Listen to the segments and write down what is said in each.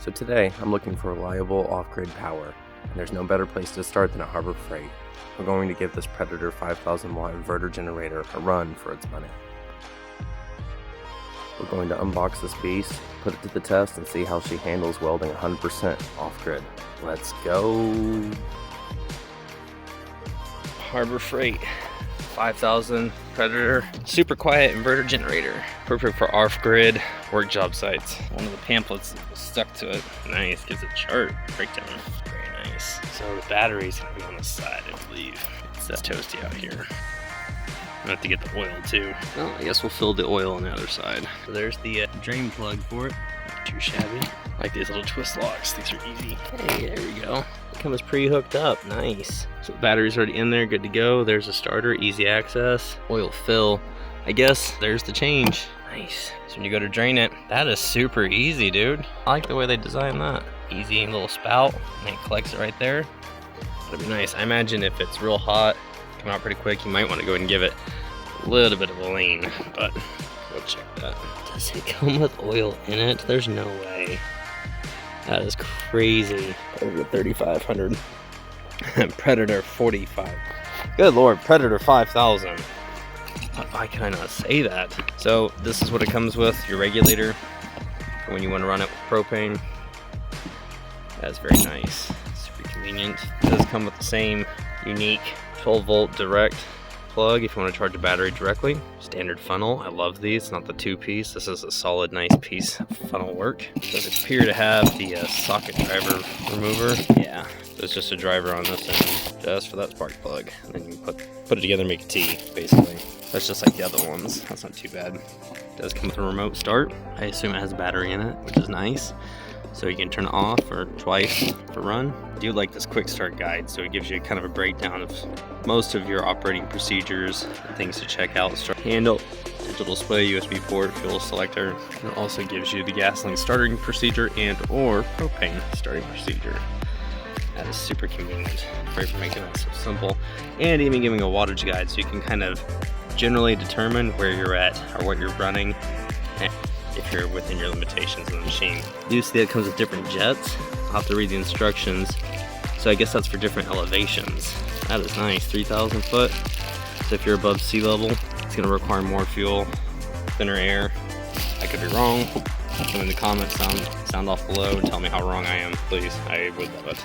So today, I'm looking for reliable off-grid power, and there's no better place to start than at Harbor Freight. We're going to give this Predator 5000 watt inverter generator a run for its money. We're going to unbox this beast, put it to the test, and see how she handles welding 100% off-grid. Let's go! Harbor Freight 5000 Predator super quiet inverter generator, perfect for off-grid work job sites. One of the pamphlets was stuck to it. Nice, gives a chart breakdown. Very nice. So the battery's gonna be on the side, I believe. It's toasty out here. I'm gonna have to get the oil too. Well, I guess we'll fill the oil on the other side. So there's the drain plug for it. Not too shabby. I like these little twist locks. These are easy. Hey, there we go. It comes pre-hooked up. Nice. So the battery's already in there, good to go. There's a starter, easy access. Oil fill. I guess there's the change. Nice. So when you go to drain it, that is super easy, dude. I like the way they designed that. Easy little spout, and it collects it right there. That'd be nice. I imagine if it's real hot, come out pretty quick, you might want to go ahead and give it a little bit of a lean, but we'll check that. Does it come with oil in it? There's no way. That is crazy. Over 3,500. Predator 45. Good lord, Predator 5000. Why can I not say that? So this is what it comes with, your regulator for when you want to run it with propane. That's very nice. Super convenient. It does come with the same unique 12 volt direct plug if you want to charge a battery directly. Standard funnel. I love these. Not the two-piece. This is a solid, nice piece of funnel work. Does appear to have the socket driver remover. Yeah, there's just a driver on this end, just for that spark plug. And then you can put it together and make a T, basically. That's just like the other ones. That's not too bad. It does come with a remote start. I assume it has a battery in it, which is nice. So you can turn it off or twice for run. I do like this quick start guide, so it gives you kind of a breakdown of most of your operating procedures and things to check out. Start handle, digital display, USB port, fuel selector. And it also gives you the gasoline starting procedure and or propane starting procedure. That is super convenient. Great for making that so simple. And even giving a wattage guide, so you can kind of generally determine where you're at or what you're running if you're within your limitations of the machine. You see it comes with different jets. I'll have to read the instructions. So I guess that's for different elevations. That is nice, 3,000 foot. So if you're above sea level, it's gonna require more fuel, thinner air. I could be wrong. Come in the comments, sound off below and tell me how wrong I am, please. I would love it.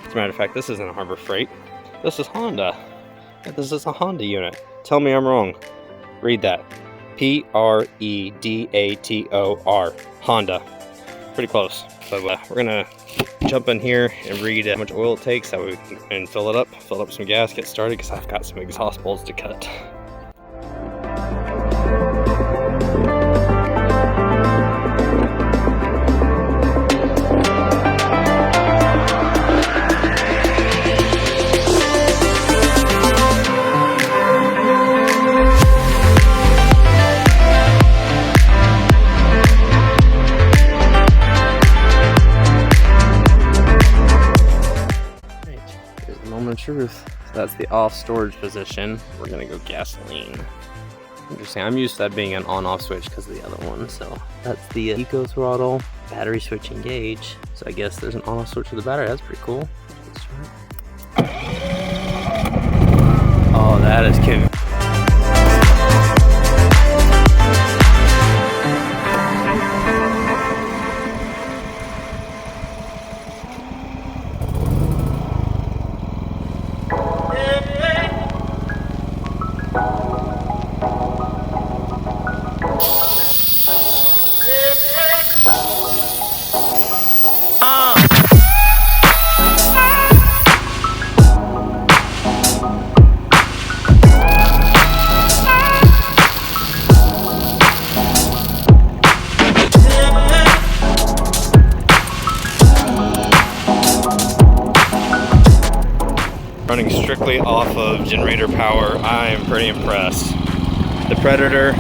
As a matter of fact, this isn't a Harbor Freight. This is Honda. This is a Honda unit. Tell me I'm wrong. Read that. Predator. Honda. Pretty close. So we're gonna jump in here and read how much oil it takes. That way we can fill it up some gas, get started, because I've got some exhaust bolts to cut. Truth. So that's the off storage position. We're gonna go gasoline. Interesting. I'm used to that being an on-off switch because of the other one. So that's the eco throttle, battery switch engage. So I guess there's an on-off switch for the battery. That's pretty cool. Oh, that is cute. Running strictly off of generator power, I am pretty impressed. The Predator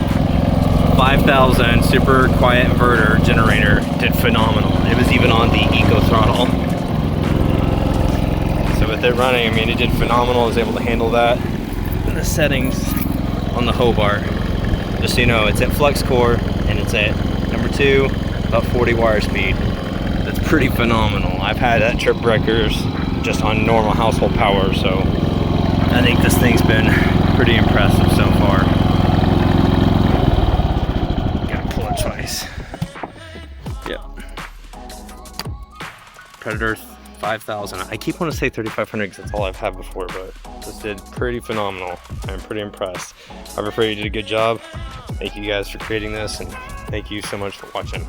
5000 super quiet inverter generator did phenomenal. It was even on the eco throttle. So with it running, I mean, it did phenomenal. I was able to handle that. And the settings on the Hobart, just so you know, it's at flux core and it's at number 2, about 40 wire speed. That's pretty phenomenal. I've had trip breakers just on normal household power, so I think this thing's been pretty impressive so far. Gotta pull it twice. Yep. Predator 5000. I keep wanting to say 3500 because that's all I've had before, but this did pretty phenomenal. I'm pretty impressed. Harbor Freight did a good job. Thank you guys for creating this, and thank you so much for watching.